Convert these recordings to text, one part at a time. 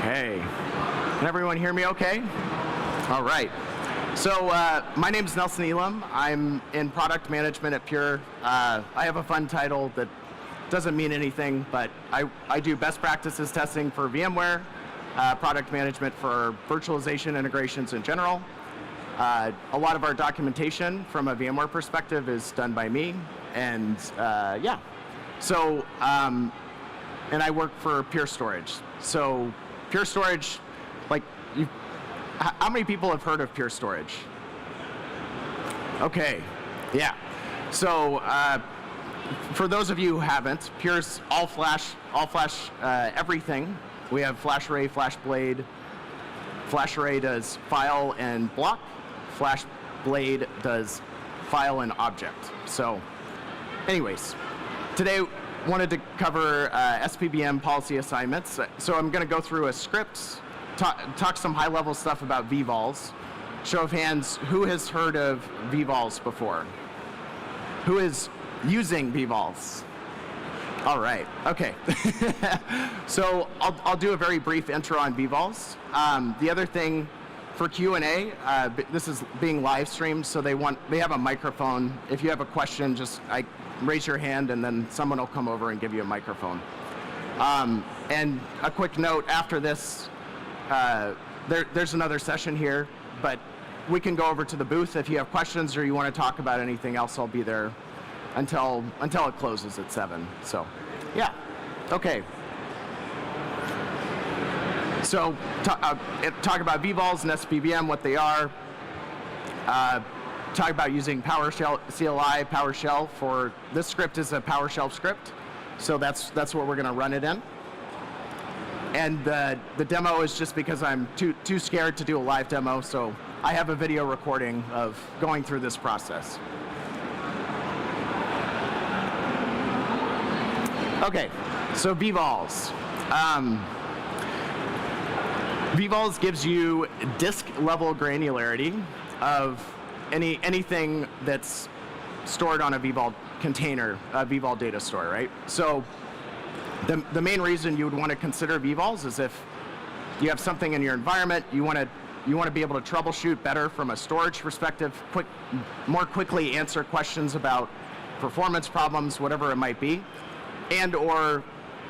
Hey, can everyone hear me okay? All right. So my name is Nelson Elam. I'm in product management at Pure. I have a fun title that doesn't mean anything, but I do best practices testing for VMware, product management for virtualization integrations in general. A lot of our documentation from a VMware perspective is done by me, and yeah. So, and I work for Pure Storage. So Pure Storage, like, how many people have heard of Pure Storage? Okay, yeah. So for those of you who haven't, Pure's all flash everything. We have FlashArray, FlashBlade. FlashArray does file and block. FlashBlade does file and object. So anyways, today wanted to cover SPBM policy assignments. So I'm going to go through a script, talk some high-level stuff about vVols. Show of hands, who has heard of vVols before? Who is using vVols? All right, okay. So I'll do a very brief intro on vVols. The other thing for Q&A, this is being live streamed, so they have a microphone. If you have a question, just raise your hand, and then someone will come over and give you a microphone. And a quick note, after this, there's another session here, but we can go over to the booth if you have questions or you want to talk about anything else. I'll be there until it closes at 7. So, yeah, okay. So talk about vVols and SPBM, what they are. Talk about using PowerCLI, PowerShell for this script is a PowerShell script, so that's what we're going to run it in. And the demo is just because I'm too scared to do a live demo, so I have a video recording of going through this process. Okay, so vVols. vVols gives you disk-level granularity of anything that's stored on a vVol container, a vVol data store, right? So the main reason you would want to consider vVols is if you have something in your environment, you want to be able to troubleshoot better from a storage perspective, more quickly answer questions about performance problems, whatever it might be, and or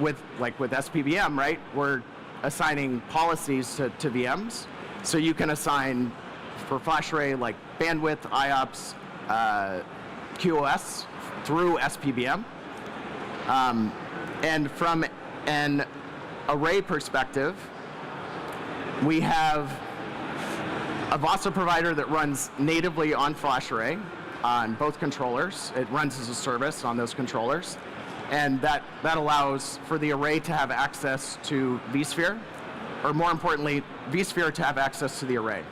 with SPBM, right? We're assigning policies to VMs, so you can assign for FlashArray like bandwidth, IOPS, QoS through SPBM. And from an array perspective, we have a VASA provider that runs natively on FlashArray on both controllers. It runs as a service on those controllers. And that allows for the array to have access to vSphere, or more importantly, vSphere to have access to the array.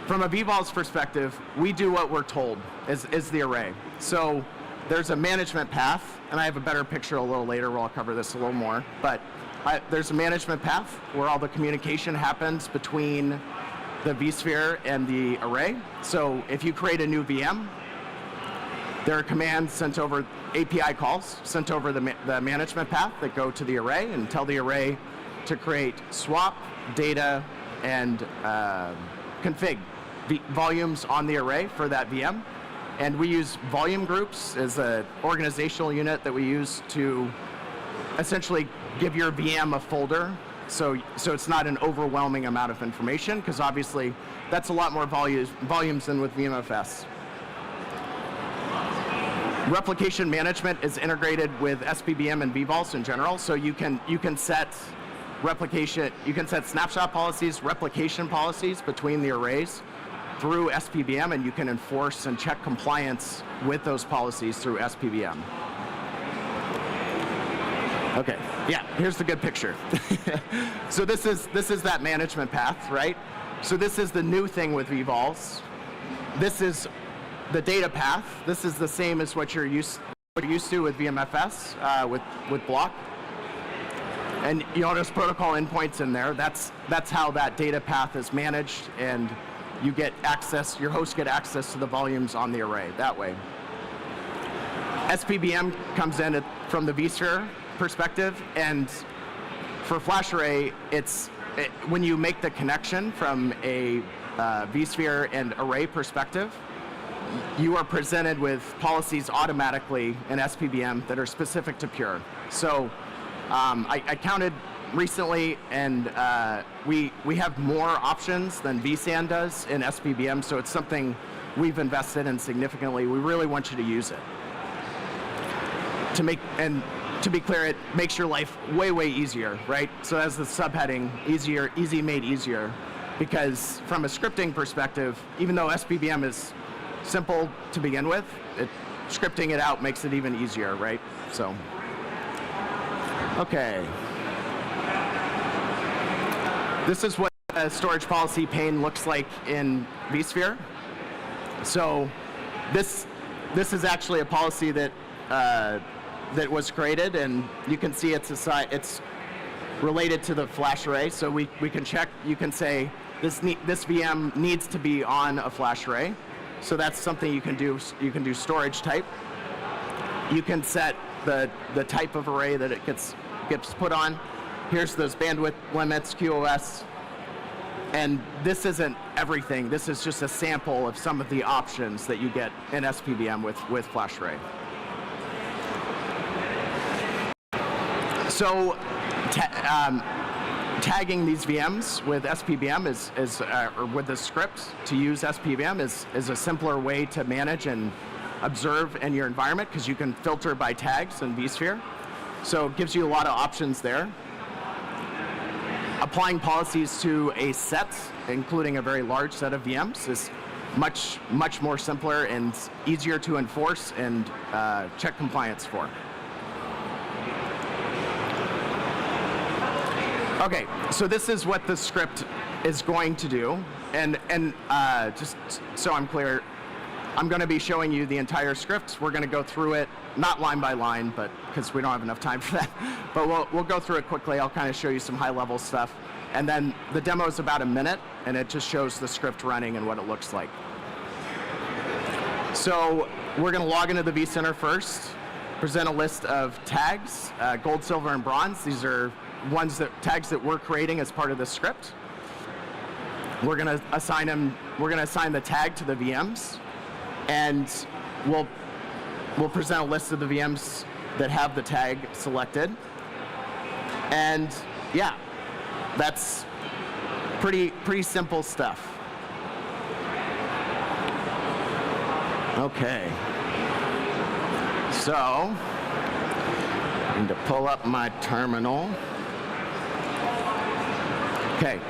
From a vVols perspective, we do what we're told is the array. So there's a management path, and I have a better picture a little later where I'll cover this a little more, but there's a management path where all the communication happens between the vSphere and the array. So if you create a new VM, there are commands sent over, API calls sent over the management path that go to the array and tell the array to create swap, data, and config volumes on the array for that VM. And we use volume groups as an organizational unit that we use to essentially give your VM a folder, so it's not an overwhelming amount of information, because obviously that's a lot more volumes than with VMFS. Replication management is integrated with SPBM and vVols in general, so you can set replication, you can set snapshot policies, replication policies between the arrays through SPBM, and you can enforce and check compliance with those policies through SPBM. Okay, yeah, here's the good picture. So this is that management path, right? So this is the new thing with vVols. This is the data path. This is the same as what you're used to with VMFS, with block. And you notice protocol endpoints in there. That's how that data path is managed, and you get access, your hosts get access to the volumes on the array that way. SPBM comes in from the vSphere perspective, and for FlashArray, it's when you make the connection from a vSphere and array perspective, you are presented with policies automatically in SPBM that are specific to Pure. So I counted recently, and we have more options than vSAN does in SPBM, so it's something we've invested in significantly. We really want you to use it. To be clear, it makes your life way, way easier, right? So as the subheading, easier, easy made easier, because from a scripting perspective, even though SPBM is simple to begin with, scripting it out makes it even easier, right? So, okay. This is what a storage policy pane looks like in vSphere. So this is actually a policy that that was created, and you can see it's related to the flash array. So we can check. You can say this VM needs to be on a flash array. So that's something you can do. You can do storage type. You can set the type of array that it gets put on. Here's those bandwidth limits, QoS. And this isn't everything. This is just a sample of some of the options that you get in SPBM with flash array. So tagging these VMs with SPBM or with the script to use SPBM is a simpler way to manage and observe in your environment, because you can filter by tags in vSphere. So it gives you a lot of options there. Applying policies to a set, including a very large set of VMs, is much, much more simpler and easier to enforce and check compliance for. Okay, so this is what the script is going to do, and just so I'm clear, I'm going to be showing you the entire script. We're going to go through it, not line by line, but because we don't have enough time for that. But we'll go through it quickly. I'll kind of show you some high-level stuff, and then the demo is about a minute, and it just shows the script running and what it looks like. So we're going to log into the vCenter first, present a list of tags, gold, silver, and bronze. These are tags that we're creating as part of the script. We're going to assign them. We're going to assign the tag to the VMs, and we'll present a list of the VMs that have the tag selected. And yeah, that's pretty simple stuff. Okay. So I need to pull up my terminal. Okay,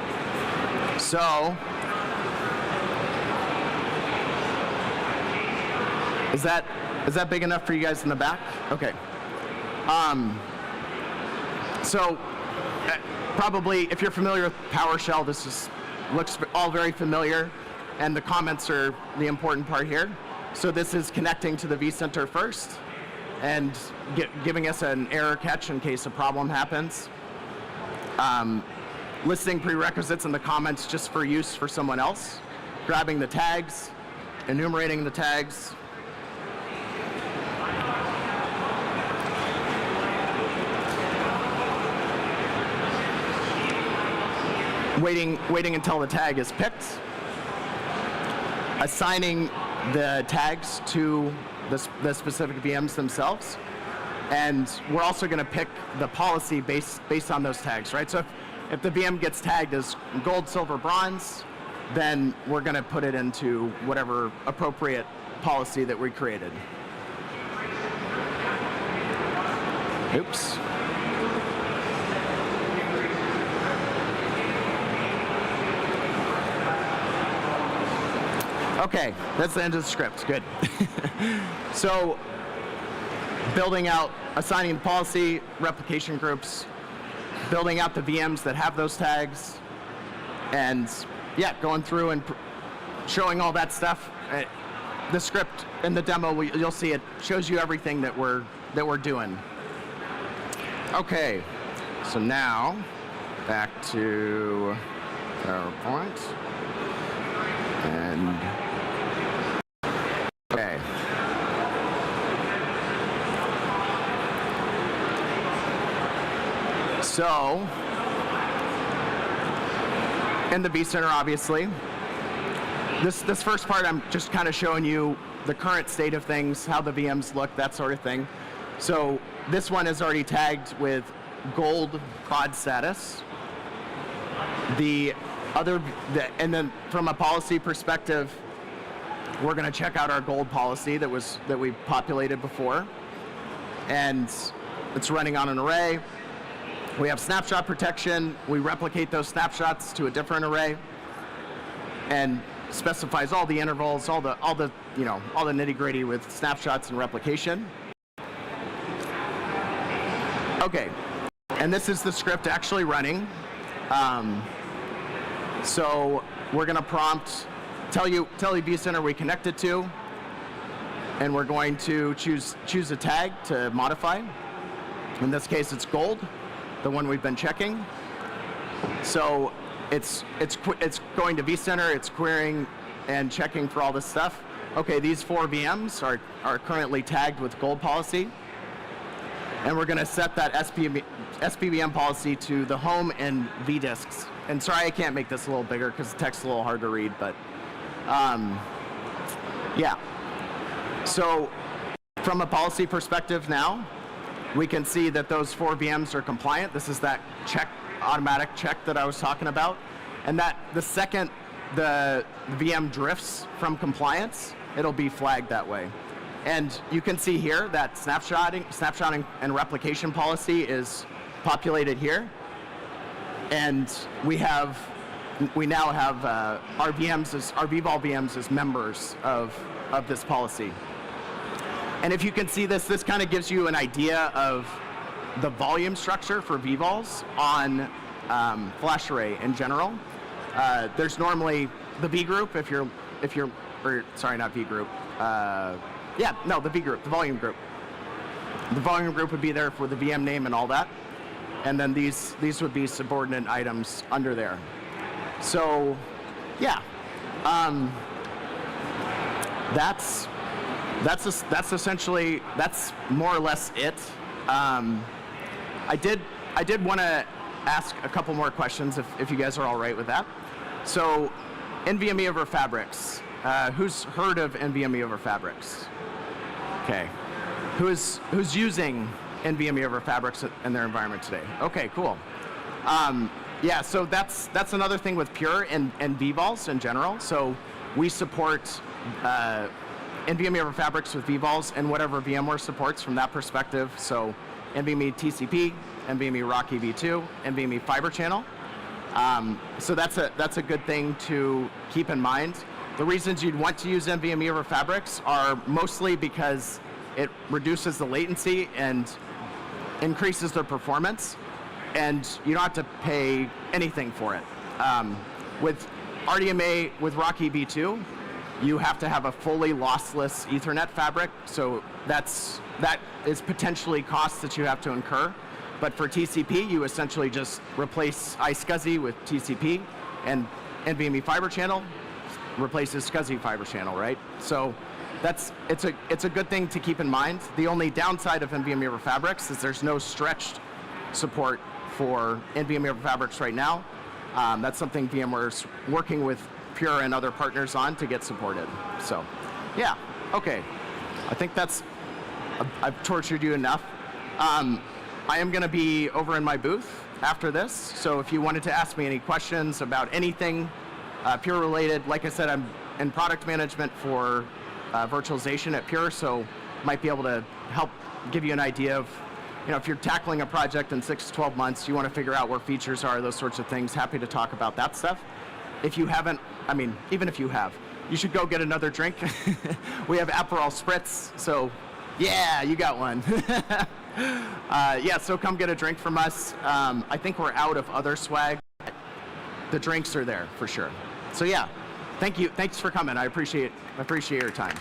so is that big enough for you guys in the back? Okay. So probably, if you're familiar with PowerShell, this looks all very familiar, and the comments are the important part here. So this is connecting to the vCenter first and giving us an error catch in case a problem happens. Listing prerequisites in the comments just for use for someone else, grabbing the tags, enumerating the tags, waiting until the tag is picked, assigning the tags to the specific VMs themselves, and we're also going to pick the policy based on those tags, right? So if the VM gets tagged as gold, silver, bronze, then we're going to put it into whatever appropriate policy that we created. Oops. Okay, that's the end of the script. Good. So, assigning the policy, replication groups, building out the VMs that have those tags, and yeah, going through and showing all that stuff. The script in the demo, you'll see it shows you everything that we're doing. Okay, so now back to PowerPoint, and okay. So in the vCenter, obviously. This first part, I'm just kind of showing you the current state of things, how the VMs look, that sort of thing. So this one is already tagged with gold prod status. And then from a policy perspective, we're going to check out our gold policy that we populated before, and it's running on an array. We have snapshot protection. We replicate those snapshots to a different array, and specifies all the intervals, all the nitty-gritty with snapshots and replication. Okay, and this is the script actually running. So we're going to prompt, tell you vCenter we connected to, and we're going to choose a tag to modify. In this case, it's gold, the one we've been checking. So it's going to vCenter, it's querying and checking for all this stuff. Okay, these 4 VMs are currently tagged with gold policy, and we're going to set that SPBM policy to the home and vDisks. And sorry, I can't make this a little bigger because the text's a little hard to read, but yeah. So from a policy perspective now, we can see that those 4 VMs are compliant. This is that automatic check that I was talking about. And that the second the VM drifts from compliance, it'll be flagged that way. And you can see here that snapshotting and replication policy is populated here. And we now have our vVol VMs as members of this policy. And if you can see this kind of gives you an idea of the volume structure for vVols on FlashArray in general. There's normally the V group sorry, not V group. The V group, the volume group. The volume group would be there for the VM name and all that. And then these would be subordinate items under there. So, yeah, that's more or less it. I did want to ask a couple more questions if you guys are all right with that. So, NVMe over Fabrics. Who's heard of NVMe over Fabrics? Okay. Who's using NVMe over Fabrics in their environment today? Okay, cool. Yeah, so that's another thing with Pure and vVols in general. So we support NVMe over Fabrics with vVols and whatever VMware supports from that perspective. So NVMe TCP, NVMe Rocky v2, NVMe Fiber Channel. So that's a good thing to keep in mind. The reasons you'd want to use NVMe over Fabrics are mostly because it reduces the latency and increases the performance, and you don't have to pay anything for it. With RDMA, with Rocky v2, you have to have a fully lossless Ethernet fabric, so that is potentially costs that you have to incur. But for TCP, you essentially just replace iSCSI with TCP, and NVMe Fiber Channel replaces SCSI Fiber Channel, right? So it's a good thing to keep in mind. The only downside of NVMe over Fabrics is there's no stretched support for NVMe over Fabrics right now. That's something VMware's working with Pure and other partners on to get supported. So, yeah, okay. I think I've tortured you enough. I am going to be over in my booth after this, so if you wanted to ask me any questions about anything Pure related, like I said, I'm in product management for virtualization at Pure, so might be able to help give you an idea of, if you're tackling a project in 6 to 12 months, you want to figure out where features are, those sorts of things. Happy to talk about that stuff. If you haven't, even if you have, you should go get another drink. We have Aperol Spritz, so yeah, you got one. Yeah, so come get a drink from us. I think we're out of other swag. The drinks are there for sure. So yeah, thank you. Thanks for coming. I appreciate your time.